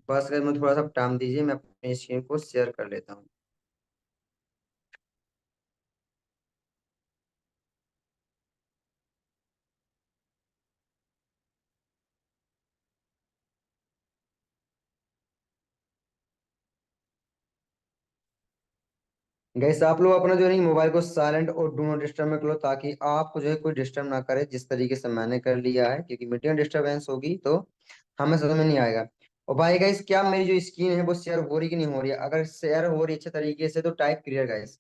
बस अगर मुझे थोड़ा सा टाइम दीजिए, मैं अपनी स्क्रीन को शेयर कर लेता हूँ। गैस आप लोग अपना जो है मोबाइल को साइलेंट और डू नॉट डिस्टर्ब में करो, ताकि आपको जो है कोई डिस्टर्ब ना करे, जिस तरीके से मैंने कर लिया है, क्योंकि मीडियम डिस्टरबेंस होगी तो हमें समझ में नहीं आएगा। और भाई गाइस, क्या मेरी जो स्क्रीन है वो शेयर हो रही कि नहीं हो रही है? अगर शेयर हो रही है अच्छे तरीके से तो type clear guys,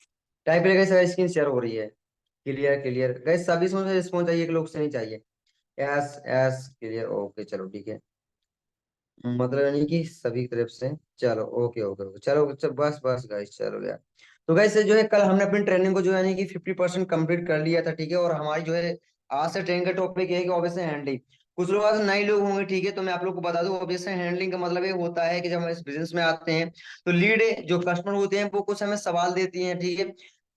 type clear guys, अगर स्क्रीन शेयर हो रही है। क्लियर क्लियर गाइस, सभी से मुझे रिस्पॉन्स चाहिए, कि लोग से नहीं चाहिए। यस यस क्लियर, ओके चलो ठीक है। मतलब यानी कि सभी तरफ से। चलो ओके ओके ओके, चलो बस बस गाइस, चलो यार। तो गाइस जो है कल हमने अपनी ट्रेनिंग को जो है यानी कि 50% कंप्लीट कर लिया था, ठीक है। और हमारी जो है आज से ट्रेनिंग का टॉपिक है कि ऑब्जेक्शन हैंडलिंग। कुछ लोग आज नए लोग होंगे, ठीक है, तो मैं आप लोग को बता दूं, ऑब्जेक्शन हैंडलिंग का मतलब ये होता है कि जब हम इस बिजनेस में आते हैं तो लीड जो कस्टमर होते हैं वो कुछ हमें सवाल देती हैं, ठीक है,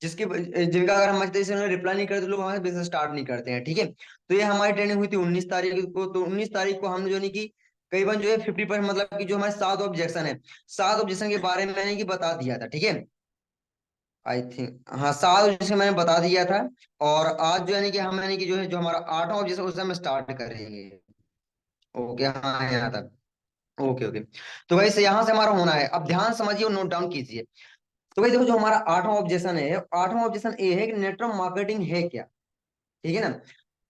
जिसकी जिनका अगर हम अच्छे तरीके से उन्हें रिप्लाई नहीं करते तो लोग हमारे बिजनेस स्टार्ट नहीं करते हैं, ठीक है। तो ये हमारी ट्रेनिंग हुई थी 19 तारीख को। तो 19 तारीख को हमने जो है कि करीबन जो है 50% मतलब कि जो हमारे 7 ऑब्जेक्शन है, 7 ऑब्जेक्शन के बारे में मैंने कि बता दिया था, ठीक है। आई थिंक हाँ, 7 ऑब्जेक्शन मैंने बता दिया था। और आज जो है कि हम यानी कि जो है जो हमारा 8वां ऑब्जेक्शन उससे हम स्टार्ट करेंगे। ओके हाँ, यहाँ तक। Okay okay. तो वैसे यहाँ से हमारा होना है, अब ध्यान समझिए और नोट डाउन कीजिए। तो भाई देखो, जो हमारा 8वां ऑब्जेक्शन है, 8वां ऑब्जेक्शन ये है कि नेटवर्क मार्केटिंग है क्या, ठीक है ना।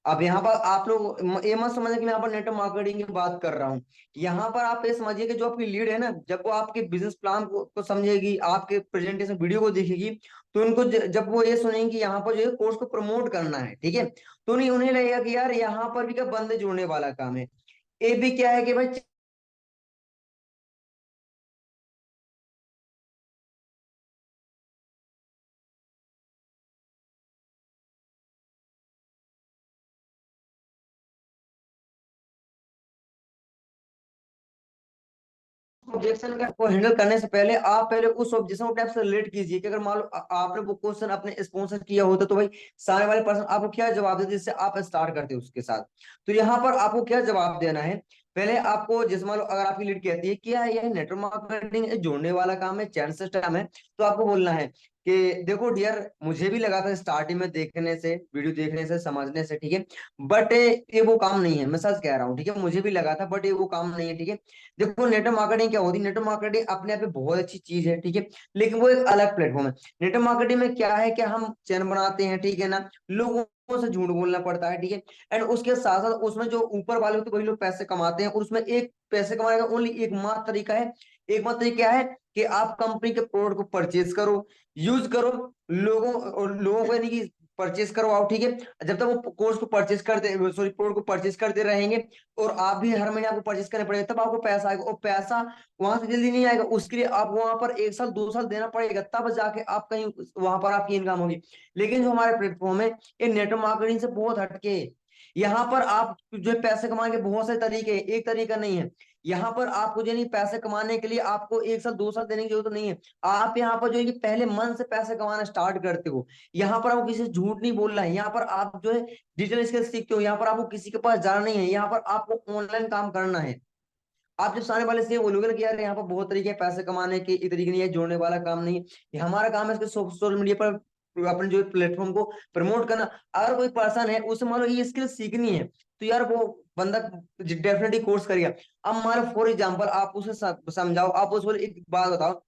अब यहाँ पर आप लोग ये मत समझे कि मैं यहाँ पर नेटवर्क मार्केटिंग की बात कर रहा हूँ। यहाँ पर आप ये समझिए कि जो आपकी लीड है ना, जब वो आपके बिजनेस प्लान को समझेगी, आपके प्रेजेंटेशन वीडियो को देखेगी, तो उनको जब वो ये सुनेंगे कि यहाँ पर जो है कोर्स को प्रमोट करना है, ठीक है, तो उन्हें उन्हें लगेगा कि यार यहाँ पर भी क्या बंदे जोड़ने वाला काम है। ये भी क्या है कि भाई ऑब्जेक्शन का को हैंडल करने से पहले आप पहले उस ऑब्जेक्शन को टाइप से रिलेट कीजिए, कि अगर मान लो आपने वो क्वेश्चन अपने स्पॉन्सर किया होता तो भाई सामने वाले पर्सन आपको क्या जवाब देते, जिससे आप स्टार्ट करते उसके साथ। तो यहाँ पर आपको क्या जवाब देना है, पहले आपको जैसे मान लो अगर आपकी लीड कहती है क्या यह नेटवर्क मार्केटिंग जोड़ने वाला काम है, चैन सिस्टम है, तो आपको बोलना है कि देखो डियर, मुझे भी लगा था स्टार्टिंग में देखने से, वीडियो देखने से, समझने से, ठीक है, बट ये वो काम नहीं है, मैं सच कह रहा हूँ, ठीक है, मुझे भी लगा था बट ये वो काम नहीं है, ठीक है। देखो नेटवर्क मार्केटिंग क्या होती है, नेटवर्क मार्केटिंग अपने आप में बहुत अच्छी चीज है, ठीक है, लेकिन वो एक अलग प्लेटफॉर्म है। नेटवर्क मार्केटिंग में क्या है कि हम चैनल बनाते हैं, ठीक है ना, लोगों से झूठ बोलना पड़ता है, ठीक है। एंड उसके साथ साथ उसमें जो ऊपर वाले होते हैं वही लोग पैसे कमाते हैं, और उसमें एक पैसे कमाने का ओनली एकमात्र तरीका है। एकमात्र तरीका क्या है कि आप कंपनी के प्रोडक्ट को परचेज करो, यूज करो, लोगों और लोगों को यानी कि परचेज करवाओ, ठीक है। जब तक वो कोर्स को परचेज करते, सॉरी प्रोडक्ट को परचेज करते रहेंगे, और आप भी हर महीने आपको परचेस करने पड़ेगा, तब आपको पैसा आएगा, और पैसा वहां से जल्दी नहीं आएगा, उसके लिए आपको वहां पर 1 साल 2 साल देना पड़ेगा, तब जाके आप कहीं वहां पर आपकी इनकम होगी। लेकिन जो हमारे प्लेटफॉर्म है ये नेटवर्क मार्केटिंग से बहुत हटके है। यहाँ पर आप जो है पैसे कमाने के बहुत सारे तरीके हैं, एक तरीका नहीं है। यहाँ पर आपको जो नहीं पैसे कमाने के लिए आपको 1 साल 2 साल देने की जरूरत नहीं है। आप यहाँ पर जो है कि पहले मन से पैसे कमाना स्टार्ट करते हो। यहाँ पर आपको किसी से झूठ नहीं बोलना है, यहाँ पर आप जो है डिजिटल स्किल सीखते हो, यहाँ पर आपको किसी के पास जाना नहीं है, यहाँ पर आपको ऑनलाइन काम करना है। आप जब सामने वाले से ये बोलोगे ना कि यार यहाँ पर बहुत तरीके हैं पैसे कमाने के, एक तरीके नहीं है, जोड़ने वाला काम नहीं है, ये हमारा काम है इसके सोशल मीडिया पर अपने जो प्लेटफॉर्म को प्रमोट करना। अगर कोई पर्सन है उसे मान लो ये स्किल सीखनी है, तो यार वो बंदा डेफिनेटली कोर्स करेगा। अब मान लो फॉर एग्जाम्पल आप उसे समझाओ, आप उसे बोले एक बात बताओ,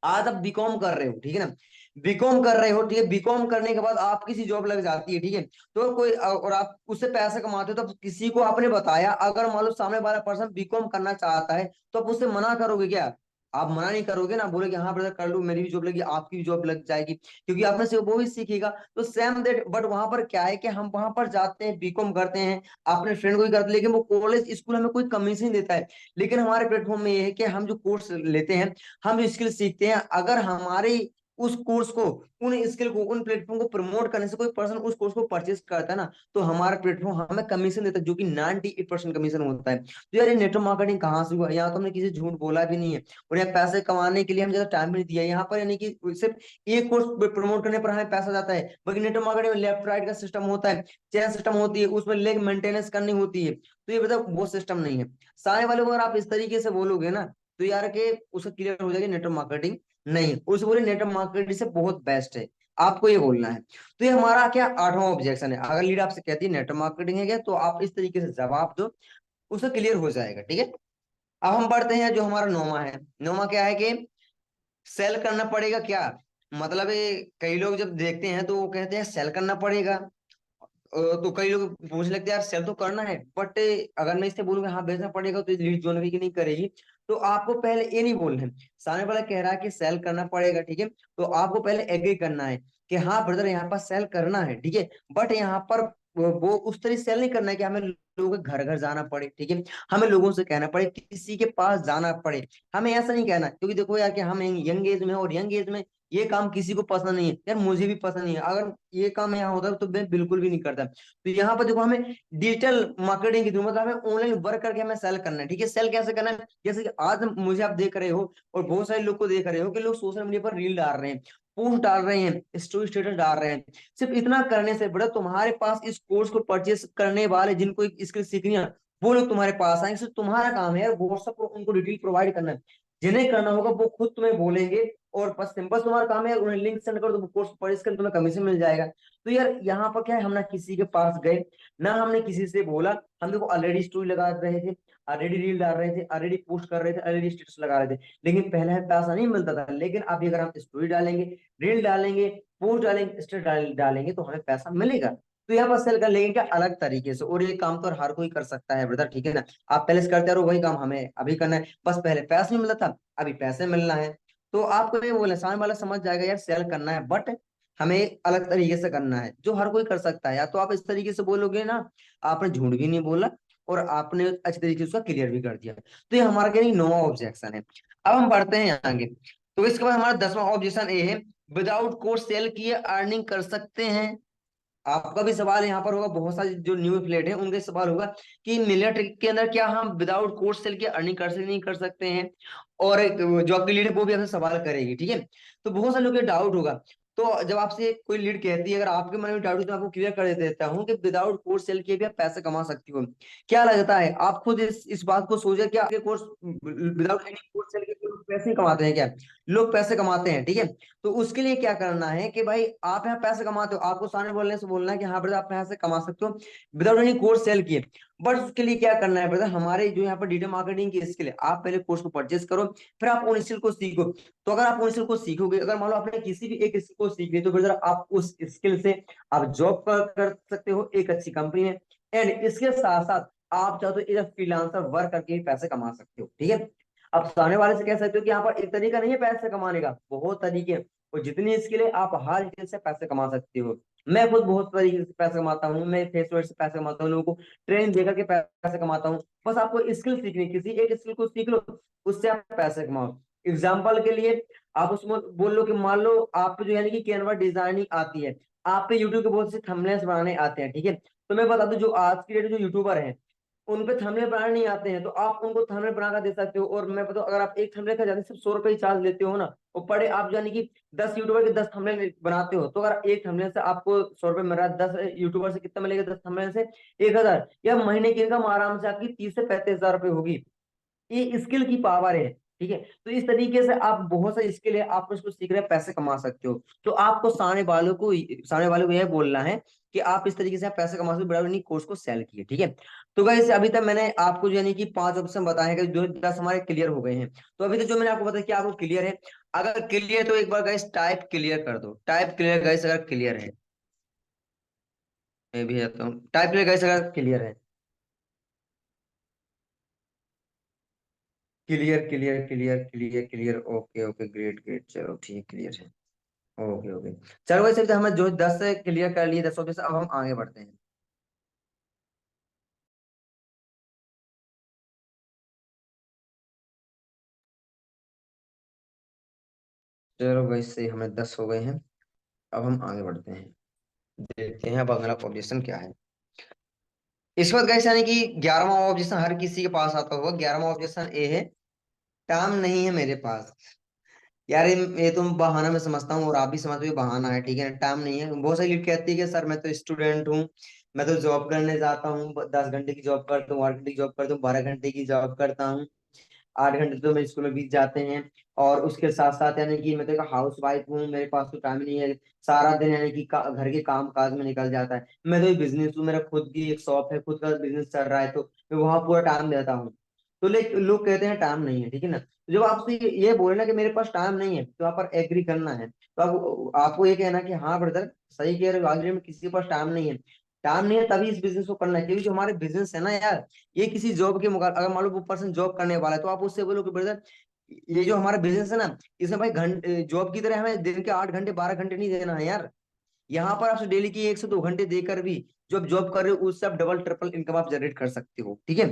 आज आप बीकॉम कर रहे हो, ठीक है ना, बीकॉम कर रहे हो, ठीक है, बीकॉम करने के बाद आप किसी जॉब लग जाती है, ठीक है, तो कोई और आप उससे पैसे कमाते हो, तो किसी को आपने बताया, अगर मान लो सामने वाला पर्सन बीकॉम करना चाहता है, तो आप उससे मना करोगे क्या? आप मना नहीं करोगे ना, बोलोगे हाँ ब्रदर कर लो, मेरी भी जॉब लगी, आपकी भी जॉब लग जाएगी, क्योंकि आपने से वो भी सीखेगा। तो सेम दैट, बट वहां पर क्या है कि हम वहां पर जाते हैं, बीकॉम करते हैं, अपने फ्रेंड को ही करते हैं, लेकिन वो कॉलेज स्कूल हमें कोई कमीशन नहीं देता है। लेकिन हमारे प्लेटफॉर्म में ये है कि हम जो कोर्स लेते हैं, हम जो स्किल सीखते हैं, अगर हमारे उस कोर्स को, उन स्किल को, उन प्लेटफॉर्म को प्रमोट करने से कोई पर्सन उस कोर्स को परचेज करता है ना, तो हमारा प्लेटफॉर्म हमें कमीशन देता है, जो कि 98% कमीशन होता है। तो यार ये नेटवर्क मार्केटिंग कहाँ से हुआ? यहाँ तो हमने किसी से झूठ बोला भी नहीं है, और यहाँ पैसे कमाने के लिए हम ज्यादा टाइम भी नहीं दिया यहाँ पर, यानी कि सिर्फ एक कोर्स प्रमोट करने पर हमें पैसा जाता है। बाकी नेटवर्क मार्केटिंग में लेफ्ट राइट का सिस्टम होता है, चेन सिस्टम होती है, उसमें लेग मेंटेनेंस करनी होती है, तो ये मतलब वो सिस्टम नहीं है। सारे वाले को अगर आप इस तरीके से बोलोगे ना, तो यार के उसका क्लियर हो जाएगा नेटवर्क मार्केटिंग नहीं, उसे बोले नेटवर्क मार्केटिंग से बहुत बेस्ट है, आपको ये बोलना है। तो ये हमारा क्या 8वां ऑब्जेक्शन है। अगर लीड आपसे कहती है नेटवर्क मार्केटिंग है क्या, तो आप इस तरीके से जवाब दो, उससे क्लियर हो जाएगा, ठीक है। अब हम पढ़ते हैं जो हमारा नौमा है। नौमा क्या है कि सेल करना पड़ेगा क्या, मतलब ये कई लोग जब देखते हैं तो वो कहते हैं सेल करना पड़ेगा। तो कई लोग पूछ लगते हैं यार सेल तो करना है, बट अगर मैं इससे बोलूंगा हाँ बेचना पड़ेगा तो लीड जो की नहीं करेगी। तो आपको पहले ये नहीं बोलना है, सामने वाला कह रहा है कि सेल करना पड़ेगा, ठीक है, तो आपको पहले एग्री करना है कि हाँ ब्रदर यहाँ पर सेल करना है, ठीक है। बट यहाँ पर वो उस तरह सेल नहीं करना है कि हमें लोगों के घर घर जाना पड़े, ठीक है, हमें लोगों से कहना पड़े, किसी के पास जाना पड़े, हमें ऐसा नहीं कहना, क्योंकि देखो यार कि हम यंग एज में, और यंग एज में ये काम किसी को पसंद नहीं है यार, मुझे भी पसंद नहीं है। अगर ये काम यहाँ होता तो मैं बिल्कुल भी नहीं करता। तो यहाँ पर देखो हमें डिजिटल मार्केटिंग की जरूरत, मतलब हमें ऑनलाइन वर्क करके हमें सेल करना है, ठीक है। सेल कैसे करना है, जैसे कि आज मुझे आप देख रहे हो और बहुत सारे लोग को देख रहे हो कि लोग सोशल मीडिया पर रील डाल रहे हैं, पोस्ट डाल रहे हैं, स्टोरी स्टेटस डाल रहे हैं। सिर्फ इतना करने से बड़ा तुम्हारे पास इस कोर्स को परचेस करने वाले जिनको स्किल सीखनी है, वो लोग तुम्हारे पास आएंगे। सिर्फ तुम्हारा काम है यार व्हाट्सएप पर उनको डिटेल प्रोवाइड करना है, जिन्हें करना होगा वो खुद तुम्हें बोलेंगे, और बस सिंपल तुम्हारा काम है उन्हें लिंक सेंड कर दो, कोर्स परचेस कर, तुम्हें कमीशन मिल जाएगा। तो यार यहाँ पर क्या है, हम ना किसी के पास गए, ना हमने किसी से बोला, हम देखो ऑलरेडी स्टोरी लगा रहे थे, ऑलरेडी रील डाल रहे थे, ऑलरेडी पोस्ट कर रहे थे, ऑलरेडी स्टेटस लगा रहे थे, लेकिन पहले हमें पैसा नहीं मिलता था। लेकिन अभी अगर हम स्टोरी डालेंगे, रील डालेंगे, पोस्ट डालेंगे, स्टेटस डालेंगे, तो हमें पैसा मिलेगा। तो यहाँ पर सेल कर लेंगे क्या अलग तरीके से, और ये काम तो हर कोई कर सकता है ब्रदर, ठीक है ना। आप पहले से करते रहो वही काम हमें अभी करना है, बस पहले पैसा नहीं मिलता था, अभी पैसे मिलना है। तो आपको ये बोले सामने वाला समझ जाएगा यार सेल करना है, बट हमें अलग तरीके से करना है, जो हर कोई कर सकता है। या तो आप इस तरीके से बोलोगे ना, आपने झूठ भी नहीं बोला और आपने अच्छे तरीके से उसका क्लियर भी कर दिया। तो ये हमारा क्या नहीं 9वां ऑब्जेक्शन है। अब हम बढ़ते हैं आगे। तो इसके बाद हमारा 10वां ऑब्जेक्शन ये है, विदाउट कोर्स सेल किए अर्निंग कर सकते हैं। आपका भी सवाल यहाँ पर होगा, बहुत सारे जो न्यू एफिलिएट हैं उनके सवाल होगा कि मिलियन के अंदर क्या हम विदाउट कोर्स सेल किए अर्निंग कर सकते नहीं कर सकते हैं। और एक जो आपकी लीड है वो भी आपसे सवाल करेगी, ठीक है। तो बहुत सारे लोग डाउट होगा। तो जब आपसे कोई लीड कहती है, अगर आपके मन में डाउट है तो आपको क्लियर कर देता हूँ कि विदाउट कोर्स सेल किए भी आप पैसे कमा सकती हो। क्या लगता है आप खुद इस बात को सोचे कि आपके course without any course sell किए लोग पैसे नहीं कमाते हैं क्या, लोग पैसे कमाते हैं, ठीक है। तो उसके लिए क्या करना है कि भाई आप यहाँ पैसे कमाते हो, आपको सामने बोलने से बोलना है कि हाँ ब्रदर आप यहाँ से कमा सकते हो विदाउट एनी कोर्स सेल किए। बट उसके लिए क्या करना है ब्रदर, हमारे जो यहाँ पर डिजिटल मार्केटिंग की स्किल है, आप पहले कोर्स को परचेस करो, फिर आप उन स्किल को सीखो। तो अगर आप उन स्किल को सीखोगे, अगर मान लो आपने किसी भी एक स्किल को सीख लिया, तो ब्रदर आप उस स्किल से आप जॉब कर सकते हो एक अच्छी कंपनी में, एंड इसके साथ साथ आप चाहो तो इधर फ्रीलांसर वर्क करके भी पैसे कमा सकते हो, ठीक है। अब सामने वाले से कह सकते हो कि यहाँ पर एक तरीका नहीं है पैसे कमाने का, बहुत तरीके हैं, और जितनी स्किल है आप हर स्किल से पैसे कमा सकते हो। मैं खुद बहुत तरीके से पैसे कमाता हूँ, मैं फेसबुक से पैसे कमाता हूँ, लोगों को ट्रेनिंग देकर के पैसे कमाता हूँ। बस आपको स्किल सीखनी, किसी एक स्किल को सीख लो, उससे आप पैसे कमाओ। एग्जाम्पल के लिए आप उसमें बोल लो कि मान लो आप जो यानी कि कैनवा डिजाइनिंग आती है, आप पे यूट्यूब के बहुत से थंबनेल्स बनाने आते हैं, ठीक है। तो मैं बता दूं जो आज की डेट जो यूट्यूबर हैं उन पे थंबनेल बनाने नहीं आते हैं, तो आप उनको थंबनेल बनाकर दे सकते हो। और मैं बताऊं अगर आप एक थंबनेल का जाते सिर्फ 100 रुपए चार्ज लेते हो ना, और पढ़े आप यानी कि 10 यूट्यूबर के 10 थंबनेल बनाते हो, तो अगर एक थंबनेल से आपको 100 रुपए मिल रहा है, 10 यूट्यूबर से कितना मिलेगा, 10 थंबनेल से 1,000, या महीने की इनकम आराम से आपकी 30 से 35 हजार रुपए होगी। ये स्किल की पावर है, ठीक है। तो इस तरीके से आप बहुत सारी स्किल है, आप उसको सीख रहे हैं पैसे कमा सकते हो। तो आपको सामने वालों को यह बोलना है कि आप इस तरीके से आप पैसे कमा सकते हो, बड़ा नहीं कोर्स को सेल किए, ठीक है। तो गाइस अभी तक मैंने आपको यानी कि 5 ऑप्शन बताए हैं, जो 10 हमारे क्लियर हो गए हैं। तो अभी तक जो मैंने आपको बताया कि आपको क्लियर है, अगर क्लियर तो एक बार गाइस टाइप क्लियर कर दो, टाइप क्लियर गाइस अगर क्लियर है। मैं भी आता हूँ, टाइप क्लियर गाइस अगर क्लियर है। Clear clear clear clear clear, okay okay great great, चलो ठीक क्लियर है। ओके ओके, चलो वैसे तो हमें जो 10 से क्लियर कर लिए, 10 में से अब हम आगे बढ़ते हैं। चलो वैसे हमें 10 हो गए हैं, अब हम आगे बढ़ते हैं, देखते हैं अब अगला ऑब्जेक्शन क्या है। इस बात गाइस यानी कि 11वां ऑब्जेक्शन हर किसी के पास आता होगा। 11वां ऑब्जेक्शन ए है, काम नहीं है मेरे पास। यार ये तुम बहाना मैं समझता हूँ, और आप भी समझते हो ये बहाना है, ठीक है ना, टाइम नहीं है। बहुत सारी लड़की कहती है कि सर मैं तो स्टूडेंट हूँ, मैं तो जॉब करने जाता हूँ, 10 घंटे की जॉब करता हूँ, 8 घंटे की जॉब करता हूँ, 12 घंटे की जॉब करता हूँ, 8 घंटे तो मेरे स्कूल में बीत जाते हैं। और उसके साथ साथ यानी कि मैं तो एक हाउस वाइफ हूँ, मेरे पास तो टाइम नहीं है। सारा दिन यानी कि घर के काम काज में निकल जाता है। मैं तो बिजनेस हूँ, मेरा खुद की एक शॉप है, खुद का बिजनेस चल रहा है, तो मैं वहां पूरा टाइम देता हूँ। तो लोग कहते हैं टाइम नहीं है, ठीक है ना। तो जब आपसे ये बोले ना कि मेरे पास टाइम नहीं है, तो आप पर एग्री करना है, तो आपको ये कहना कि हाँ ब्रदर सही कह रहे हो, आखिर में किसी के पास टाइम नहीं है। टाइम नहीं है तभी इस बिजनेस को करना है, क्योंकि जो हमारे बिजनेस है ना यार, ये किसी जॉब के मुकाबले, अगर मान लो वो पर्सन जॉब करने वाला है तो आप उससे बोलो कि ब्रदर ये जो हमारा बिजनेस है ना, इसमें भाई घंटे जॉब की तरह हमें दिन के 8 घंटे 12 घंटे नहीं देना है यार। यहाँ पर आपसे डेली की 1 से 2 घंटे देकर भी जो आप जॉब कर रहे हो उससे आप डबल ट्रिपल इनकम आप जनरेट कर सकते हो, ठीक है।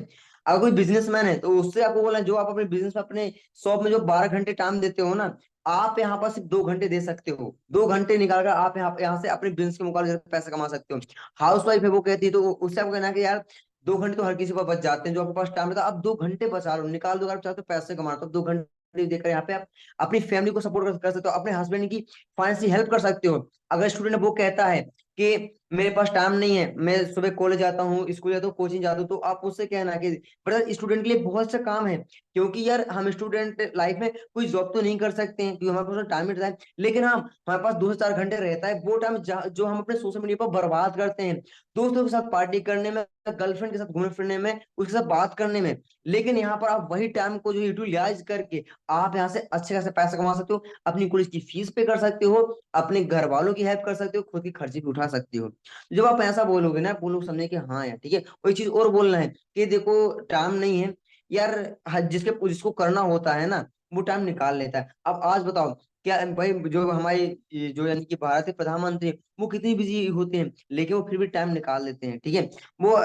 अगर कोई बिजनेसमैन है तो उससे आपको बोला, जो आप अपने बिजनेस में अपने शॉप में जो 12 घंटे टाइम देते हो ना, आप यहाँ पर सिर्फ 2 घंटे दे सकते हो। 2 घंटे निकालकर आप यहाँ से अपने बिजनेस के मुकाबले पैसा कमा सकते हो। हाउस वाइफ है वो कहती है, तो उससे आपको कहना है कि यार 2 घंटे तो हर किसी को बच जाते हैं, जो आपके पास टाइम रहता है आप 2 घंटे बचा लो, निकाल दो। अगर आप चाहते हो पैसे कमाना तो 2 घंटे देकर यहाँ पे आप अपनी फैमिली को सपोर्ट कर सकते हो, अपने हस्बैंड की फाइनेंशियल हेल्प कर सकते हो। अगर स्टूडेंट वो कहता है कि मेरे पास टाइम नहीं है, मैं सुबह कॉलेज जाता हूँ, स्कूल जाता हूँ, कोचिंग जाता हूँ, तो आप उससे कहना कि ब्रदर स्टूडेंट के लिए बहुत सा काम है, क्योंकि यार हम स्टूडेंट लाइफ में कोई जॉब तो नहीं कर सकते हैं क्योंकि हमारे पास टाइम नहीं रहता है, लेकिन हाँ हमारे पास 2 से 4 घंटे रहता है, वो टाइम जो हम अपने सोशल मीडिया पर बर्बाद करते हैं, दोस्तों के साथ पार्टी करने में, गर्लफ्रेंड के साथ घूमने फिरने में, उसके साथ बात करने में। लेकिन यहाँ पर आप वही टाइम को जो यूटिलाइज करके आप यहाँ से अच्छे खासे पैसा कमा सकते हो, अपनी कॉलेज की फीस पे कर सकते हो, अपने घर वालों की हेल्प कर सकते हो, खुद की खर्चे भी उठा सकते हो। जब आप ऐसा बोलोगे ना, वो लोग समझे कि हाँ यार ठीक है। वही चीज और बोलना है कि देखो टाइम नहीं है यार, जिसको करना होता है ना वो टाइम निकाल लेता है। अब आज बताओ, क्या भाई जो हमारे जो यानी कि भारत के प्रधानमंत्री, वो कितनी बिजी होते हैं लेकिन वो फिर भी टाइम निकाल लेते हैं, ठीक है। वो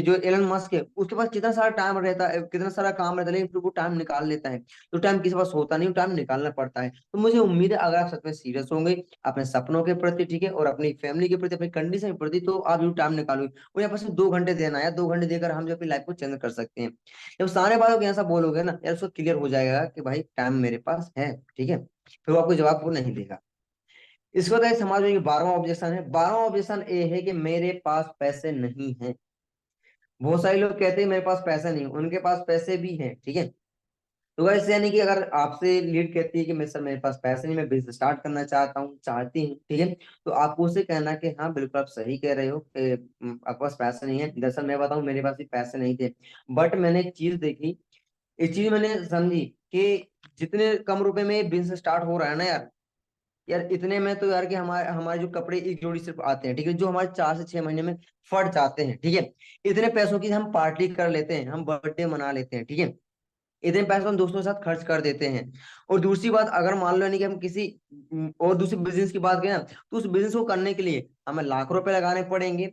जो एलन मस्क है उसके पास कितना सारा टाइम रहता है, कितना सारा काम रहता है, लेकिन फिर वो टाइम निकाल लेता है। तो टाइम किसी के पास होता नहीं, टाइम निकालना पड़ता है। तो मुझे उम्मीद है अगर आप सच में सीरियस होंगे अपने सपनों के प्रति, ठीक है, और अपनी फैमिली के प्रति, अपनी कंडीशन के प्रति, तो आप जरूर टाइम निकालोगे। और यहाँ पर सिर्फ 2 घंटे देना है, 2 घंटे देकर हम जो अपनी लाइफ को चेंज कर सकते हैं। जब सारे बातों को ऐसा बोलोगे ना यार, उसको क्लियर हो जाएगा कि भाई टाइम मेरे पास है, ठीक है। फिर वो आपको जवाब वो नहीं देगा। इसके बाद समाज में 12वां ऑब्जेक्शन है। 12वां ऑब्जेक्शन ये है कि मेरे पास पैसे नहीं है। बहुत सारे लोग कहते हैं मेरे पास पैसे नहीं, उनके पास पैसे भी हैं, ठीक है। तो वैसे यानी कि अगर आपसे लीड कहती है कि मैं सर मेरे पास पैसे नहीं, मैं बिजनेस स्टार्ट करना चाहता हूँ, चाहती हूँ, ठीक है, तो आपको उसे कहना कि हाँ बिल्कुल आप सही कह रहे हो कि आपके पास पैसे नहीं है। दरअसल मैं बताऊँ मेरे पास भी पैसे नहीं थे, बट मैंने एक चीज देखी, एक चीज मैंने समझी कि जितने कम रुपए में बिजनेस स्टार्ट हो रहा है ना यार, यार इतने में तो यार कि हमारे हमारे जो कपड़े एक जोड़ी सिर्फ आते हैं, ठीक है, जो हमारे 4 से 6 महीने में फट जाते हैं, ठीक है। इतने पैसों की हम पार्टी कर लेते हैं, हम बर्थडे मना लेते हैं, ठीक है। इतने पैसे हम दोस्तों के साथ खर्च कर देते हैं। और दूसरी बात, अगर मान लो नहीं कि हम किसी और दूसरे बिजनेस की बात करें ना, तो उस बिजनेस को करने के लिए हमें लाख रुपए लगाने पड़ेंगे,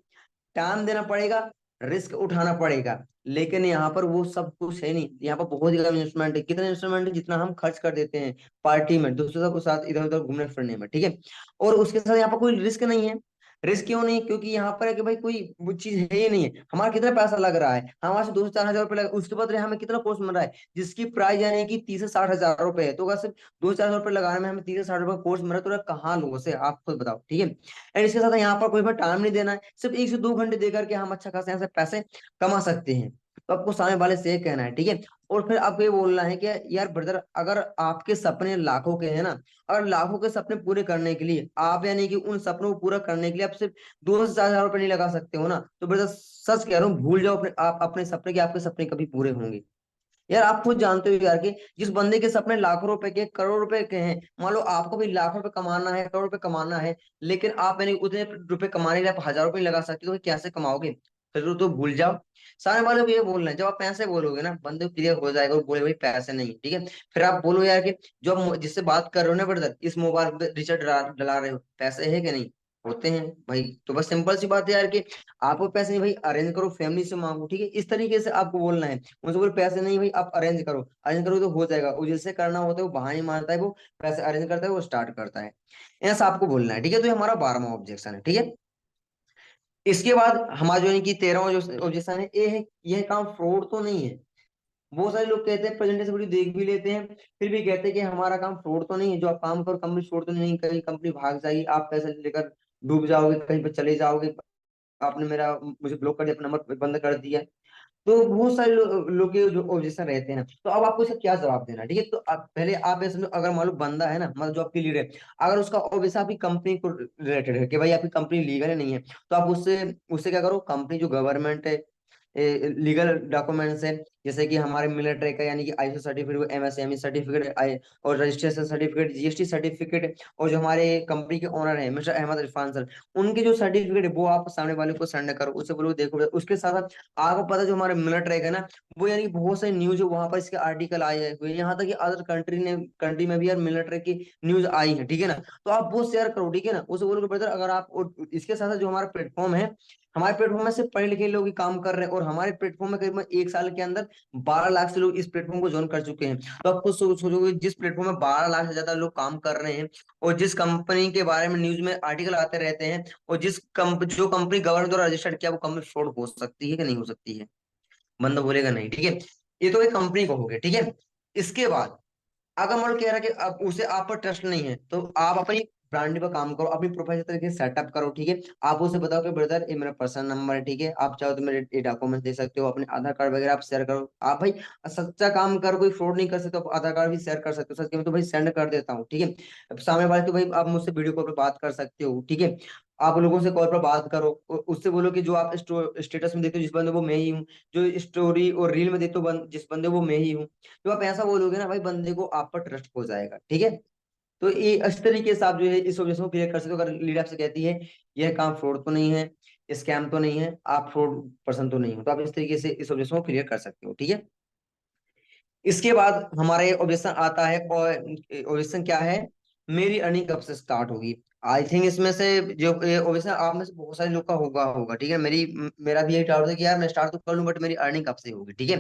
टाइम देना पड़ेगा, रिस्क उठाना पड़ेगा। लेकिन यहाँ पर वो सब कुछ है नहीं, यहाँ पर बहुत ही कम इन्वेस्टमेंट है। कितना इन्वेस्टमेंट है, जितना हम खर्च कर देते हैं पार्टी में, दोस्तों के साथ इधर उधर घूमने फिरने में, ठीक है। और उसके साथ यहाँ पर कोई रिस्क नहीं है। रिस्क क्यों नहीं, क्योंकि यहाँ पर है कि भाई कोई वो चीज है ही नहीं है। हमारा कितना पैसा लग रहा है, हमारे से 2 से 4 हजार रुपये लगा, उसके बदले हमें कितना कोर्स मिल रहा है जिसकी प्राइस यानी कि 30 से 60 हजार रुपए है। तो अगर सिर्फ 2 से 4 हजार रुपये लगाने में हमें 30 से 60 रुपये कोर्स मिल रहा है, तो यार कहाँ लॉस है, आप खुद बताओ, ठीक है। एंड इसके साथ यहाँ पर कोई भी टाइम नहीं देना है, सिर्फ 1 से 2 घंटे देकर के हम अच्छा खासा यहाँ से पैसे कमा सकते हैं। तो आपको सामने वाले से ये कहना है, ठीक है। और फिर आपको ये बोलना है कि यार ब्रदर अगर आपके सपने लाखों के हैं ना, और लाखों के सपने पूरे करने के लिए आप यानी कि उन सपनों को पूरा करने के लिए आप सिर्फ 2 से 4 हजार रुपये नहीं लगा सकते हो ना, तो ब्रदर सच कह रहा हूँ भूल जाओ अपने आप अपने सपने, कि आपके सपने कभी पूरे होंगे। यार आप खुद जानते हो यार कि जिस बंदे के सपने लाखों रुपए के, करोड़ रुपए के हैं, मान लो आपको भी लाखों रुपए कमाना है, करोड़ रुपए कमाना है, लेकिन आप मैंने उतने रुपए कमाने के लिए आप 1000 रुपए नहीं लगा सकते, तो कैसे कमाओगे। फिर तो भूल जाओ। सारे वाले को ये बोलना है, जब आप पैसे बोलोगे ना बंदे को क्लियर हो जाएगा, और बोले भाई पैसे नहीं, ठीक है। फिर आप बोलो यार कि जो आप जिससे बात कर रहे हो ना ब्रदर, इस मोबाइल पे रिचार्ज डला रहे हो, पैसे है कि नहीं, होते हैं भाई। तो बस सिंपल सी बात है यार कि आपको पैसे नहीं भाई अरेंज करो, फैमिली से मांगो, ठीक है, इस तरीके से आपको बोलना है। उनसे बोले पैसे नहीं भाई आप अरेंज करो, अरेंज करो तो हो जाएगा। वो जिससे करना होता है वो बहाने मारता है, वो पैसे अरेंज करता है, वो स्टार्ट करता है। ऐसा आपको बोलना है, ठीक है। तो ये हमारा 12वां ऑब्जेक्शन है, ठीक है। इसके बाद हमारा जो है कि 13वां जो ऑब्जेक्शन है, ये है यह काम फ्रॉड तो नहीं है। बहुत सारे लोग कहते हैं प्रेजेंटेशन वीडियो देख भी लेते हैं, फिर भी कहते हैं कि हमारा काम फ्रॉड तो नहीं है, जो आप काम करो कंपनी छोड़ तो नहीं, कहीं कंपनी भाग जाएगी, आप पैसे लेकर डूब जाओगे, कहीं पर चले जाओगे, आपने मेरा मुझे ब्लॉक कर दिया, अपना नंबर बंद कर दिया। तो बहुत सारे लोग के जो ऑब्जेक्शन रहते हैं ना, तो अब आपको इसका क्या जवाब देना है, ठीक है। तो आप पहले आप ऐसे समझो, अगर मान लो बंदा है ना, मतलब जो आपकी लीड है, अगर उसका ऑब्जेक्शन आपकी कंपनी को रिलेटेड है कि भाई आपकी कंपनी लीगल है नहीं है, तो आप उससे उससे क्या करो, कंपनी जो गवर्नमेंट है, लीगल डॉक्यूमेंट्स है, जैसे कि हमारे मिलिट्री का यानी कि आईएसओ सर्टिफिकेट, एमएसएमई सर्टिफिकेट और रजिस्ट्रेशन सर्टिफिकेट, जीएसटी सर्टिफिकेट, और जो हमारे कंपनी के ओनर है मिस्टर अहमद इरफान सर, उनके जो सर्टिफिकेट है वो आप सामने वाले को सेंड करो, उससे बोलो देखो। उसके साथ साथ आपको पता है जो हमारे मिलिट्री का ना, वो यानी कि बहुत सारी न्यूज वहां पर इसके आर्टिकल आए हुए, यहाँ तक कि अदर कंट्री में भी यार मिलिट्री की न्यूज आई है, ठीक है ना। तो आप वो शेयर करो, ठीक है ना, उसे बोलो कि ब्रदर अगर आप, और इसके साथ साथ जो हमारा प्लेटफॉर्म है, हमारे प्लेटफॉर्म में सिर्फ पढ़े लिखे लोग ही काम कर रहे हैं, और हमारे प्लेटफॉर्म में करीब 1 साल के अंदर 12 लाख से लोग इस प्लेटफॉर्म को ज्वाइन कर चुके हैं। तो आप खुद सोचोगे, जिस प्लेटफॉर्म में 12 लाख से ज्यादा लोग काम कर रहे हैं, और जिस कंपनी के बारे में न्यूज में आर्टिकल आते रहते हैं, और जो कंपनी गवर्नमेंट द्वारा रजिस्टर्ड किया, वो कंपनी फ्रॉड हो सकती है कि नहीं हो सकती है? बंदा बोलेगा नहीं, ठीक है। ये तो एक कंपनी को हो गया, ठीक है। इसके बाद अगर मान लो कह रहा है कि अब उसे आप पर ट्रस्ट नहीं है, तो आप अपनी ब्रांडिंग पर काम करो, अपनी प्रोफाइल तरीके से सेटअप करो, ठीक है। आप उसे बताओ कि ब्रदर ये मेरा पर्सनल नंबर है, ठीक है, आप चाहो तो मेरे ये डॉक्यूमेंट दे सकते हो, अपने आधार कार्ड वगैरह आप शेयर करो। आप भाई सच्चा काम करो, कोई फ्रॉड नहीं कर सकते, तो आप आधार कार्ड भी शेयर कर सकते हो, सच में तो भाई सेंड कर देता हूँ, ठीक है। अब सामने वाले तो भाई आप मुझसे वीडियो कॉल पर बात कर सकते हो, ठीक है। आप लोगों से कॉल पर बात करो, उससे बोलो कि जो आप स्टेटस में देखते हो जिस बंदे, वो मैं ही हूँ। जो स्टोरी और रील में देखते हो जिस बंदे, वो मैं ही हूँ। तो आप ऐसा बोलोगे ना भाई, बंदे को आप पर ट्रस्ट हो जाएगा, ठीक है। तो ये इस तरीके से आप जो है इस ऑब्जेक्शन को क्लियर कर सकते हो। अगर लीड आपसे कहती है यह काम फ्रॉड तो नहीं है, स्कैम तो नहीं है, आप फ्रॉड पर्सन तो नहीं हो, तो आप इस तरीके से इस ऑब्जेक्शन को क्लियर कर सकते हो, ठीक है। इसके बाद हमारे ऑब्जेक्शन आता है, और ऑब्जेक्शन क्या है, मेरी अर्निंग कब से स्टार्ट होगी। आई थिंक इसमें से जो ऑब्जेक्शन आप में से बहुत सारे लोग का होगा ठीक है। मेरा भी यही डाउट है कि यार मैं स्टार्ट तो कर लूं, बट मेरी अर्निंग कब से होगी, ठीक है।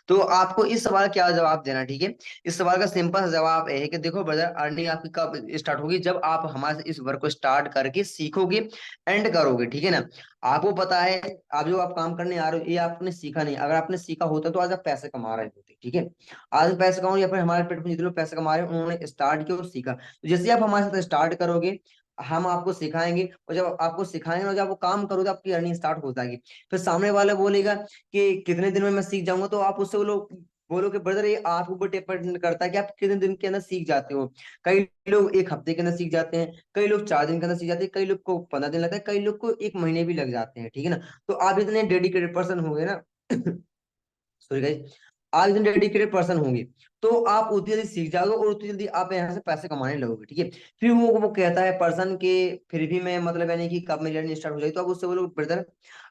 तो आपको इस सवाल का क्या जवाब देना, ठीक है। इस सवाल का सिंपल जवाब है कि देखो ब्रदर, अर्निंग आपकी कब स्टार्ट होगी, जब आप हमारे से इस वर्क को स्टार्ट करके सीखोगे, एंड करोगे, ठीक है ना। आपको पता है, आप जो आप काम करने आ रहे हो, ये आपने सीखा नहीं। अगर आपने सीखा होता तो आज आप पैसे कमा रहे होते, ठीक है। आज पैसे कमाओ, या फिर हमारे प्लेटफॉर्म जितने लोग पैसे कमा रहे हैं, उन्होंने स्टार्ट किया और सीखा। तो जैसे आप हमारे साथ स्टार्ट करोगे, हम आपको सिखाएंगे, और जब आपको सिखाएंगे और जब आप काम करोगे, आपकी अर्निंग स्टार्ट हो जाएगी। फिर सामने वाला बोलेगा कि कितने दिन में मैं सीख जाऊंगा, तो आप उससे बोलो कि ब्रदर ये आपके ऊपर डिपेंड करता है कि आप कितने दिन के अंदर सीख जाते हो। कई लोग 1 हफ्ते के अंदर सीख जाते हैं, कई लोग 4 दिन के अंदर सीख जाते हैं, कई लोग को 15 दिन लगता है, कई लोग को 1 महीने भी लग जाते हैं, ठीक है ना। तो आप इतने डेडिकेटेड पर्सन हो गए ना सॉरी गाइस, आप इतने डेडिकेटेड पर्सन होंगे, तो आप उतनी जल्दी सीख जाओगे, और उतनी जल्दी आप यहाँ से पैसे कमाने लगोगे, ठीक है। फिर वो कहता है पर्सन के, फिर भी मैं मतलब यानी कि कब मेरी लर्निंग स्टार्ट हो जाएगी, तो आप उससे बोलो ब्रदर,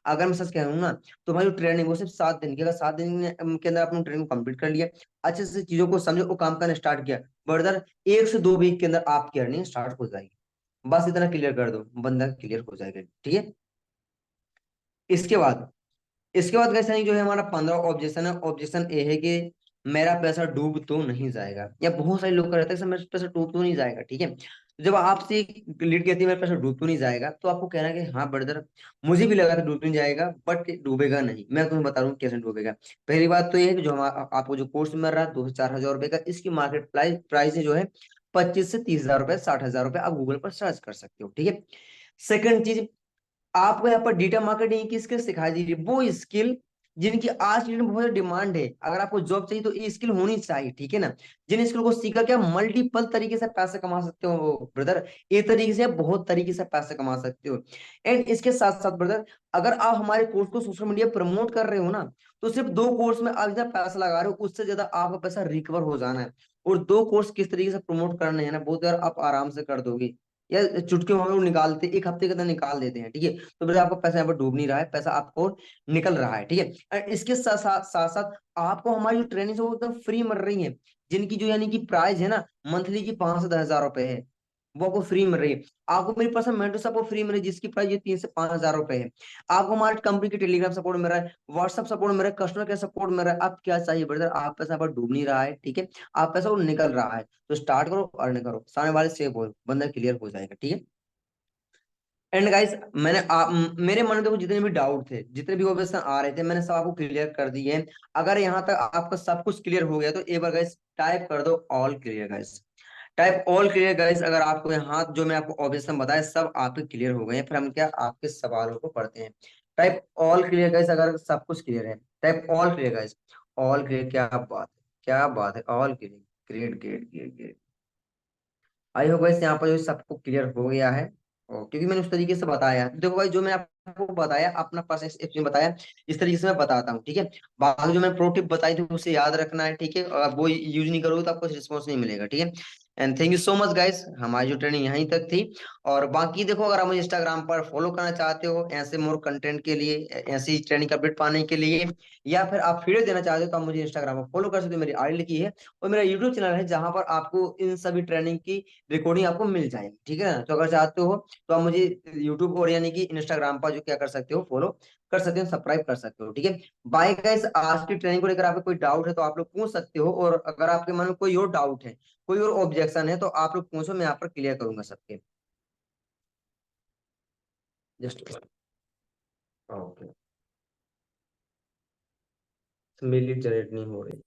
अगर मैं सच कह रहा हूँ ना, तो हमारी जो ट्रेनिंग वो सिर्फ 7 दिन की, अगर 7 दिन के अंदर आपने ट्रेनिंग कंप्लीट कर लिया, अच्छे से चीजों को समझो और काम करना स्टार्ट किया, ब्रदर 1 से 2 वीक के अंदर आपकी अर्निंग स्टार्ट हो जाएगी। बस इतना क्लियर कर दो, बंदा क्लियर हो जाएगा, ठीक है। इसके बाद इसके बाद कैसे नहीं, जो है हमारा 15 ऑब्जेक्शन है। ऑब्जेक्शन ए है कि मेरा पैसा डूब तो नहीं जाएगा, या बहुत सारे लोग का रहता है सर मेरा पैसा डूब तो नहीं जाएगा, ठीक है। तो जब आपसे लीड कहती है मेरा पैसा डूब तो नहीं जाएगा, तो आपको कहना है कि हाँ ब्रदर, मुझे भी लगा था डूब तो नहीं जाएगा, बट डूबेगा नहीं। मैं तुम्हें बता रहा हूँ कैसे डूबेगा। पहली बात तो ये है कि जो हमारा आपको जो कोर्स मिल रहा है 2 से 4 हजार रुपए का, इसकी मार्केट प्राइस जो है 25 से 30 हजार रुपए, 60 हजार रुपए, आप गूगल पर सर्च कर सकते हो, ठीक है। सेकंड चीज, आपको यहाँ पर डिजिटल मार्केटिंग की स्किल सिखाई जा रही है, वो स्किल जिनकी आज की डेट में बहुत डिमांड है। अगर आपको जॉब चाहिए तो ये स्किल होनी चाहिए, ठीक है ना। जिन स्किल को सीखकर के आप मल्टीपल तरीके से पैसे कमा सकते हो ब्रदर, एक तरीके से आप बहुत तरीके से पैसे कमा सकते हो। एंड इसके साथ साथ ब्रदर, अगर आप हमारे कोर्स को सोशल मीडिया प्रमोट कर रहे हो ना, तो सिर्फ 2 कोर्स में आप जितना पैसा लगा रहे हो, उससे ज्यादा आपका पैसा रिकवर हो जाना है। और 2 कोर्स किस तरीके से प्रमोट करने हैं ना, बहुत यार आप आराम से कर दोगे, या चुटकी में हम लोग निकालते 1 हफ्ते के अंदर निकाल देते हैं, ठीक है। तो फिर आपका पैसा यहाँ पर डूब नहीं रहा है, पैसा आपको निकल रहा है, ठीक है। और इसके साथ साथ आपको हमारी जो ट्रेनिंग है वो एकदम फ्री मिल रही है। जिनकी जो यानी कि प्राइस है ना, मंथली की 5 से 10 हजार रुपए है, वो आपको फ्री मिल रही है। आपको मेरी पर्सनल मेंटरशिप आपको फ्री मिल रही है, जिसकी प्राइस ये 3 से 5 हजार रुपए है। आपको हमारे कंपनी की टेलीग्राम सपोर्ट मिल रहा है, व्हाट्सएप सपोर्ट मिल रहा है, कस्टमर केयर सपोर्ट मिल रहा है। आप क्या चाहिए ब्रदर, आप पैसा पर डूब नहीं रहा है, ठीक है। आप पैसा वो निकल रहा है, तो स्टार्ट करो, अर्न करो, सामने वाले से बोल, बंदा क्लियर हो जाएगा, ठीक है। एंड गाइस, मेरे मन में देखो जितने भी डाउट थे, जितने भी क्वेश्चन आ रहे थे, मैंने सब आपको क्लियर कर दिए हैं। अगर यहाँ तक आपका सब कुछ क्लियर हो गया, तो एक बार गाइस टाइप कर दो all clear guys. Type all clear guys, अगर आपको यहाँ जो मैं आपको ऑब्जेक्शन बताया सब आपके क्लियर हो गए हैं, फिर हम क्या आपके सवालों को पढ़ते हैं। टाइप ऑल क्लियर गाइस, अगर सब कुछ क्लियर है type all clear guys. All clear, क्या बात है, क्या बात है, all clear. Great great great great. I hope guys यहाँ पर जो सबको क्लियर हो गया है। और क्योंकि मैंने उस तरीके से बताया, देखो भाई जो मैंने आपको बताया अपना पर्सनल एक्सपीरियंस बताया, इस तरीके से मैं बताता हूँ, ठीक है। बाकी जो मैंने प्रो टिप बताई थी उसे याद रखना है, ठीक है। और वो यूज नहीं करोगे तो आपको रिस्पॉन्स नहीं मिलेगा, ठीक है। And thank you so much guys, हमारी जो ट्रेनिंग यहीं तक थी। और बाकी देखो, अगर आप मुझे इंस्टाग्राम पर फॉलो करना चाहते हो ऐसे मोर कंटेंट के लिए, ऐसी ट्रेनिंग अपडेट पाने के लिए, या फिर आप वीडियो देना चाहते हो, तो आप मुझे इंस्टाग्राम पर फॉलो कर सकते हो, मेरी आईडी लिखी है। और मेरा यूट्यूब चैनल है जहां पर आपको इन सभी ट्रेनिंग की रिकॉर्डिंग आपको मिल जाएगी, ठीक है ना। तो अगर चाहते हो तो आप मुझे यूट्यूब और यानी कि इंस्टाग्राम पर जो क्या कर सकते हो, फॉलो कर सकते हो, सब्सक्राइब कर सकते हो, ठीक है। बाय गाइस, आज की ट्रेनिंग को लेकर आपको कोई डाउट है तो आप लोग पूछ सकते हो, और अगर आपके मन में कोई और डाउट है, कोई और ऑब्जेक्शन है, तो आप लोग पूछो, मैं यहाँ पर क्लियर करूंगा सबके। जस्ट ओके, मेरी जनरेट नहीं हो रही।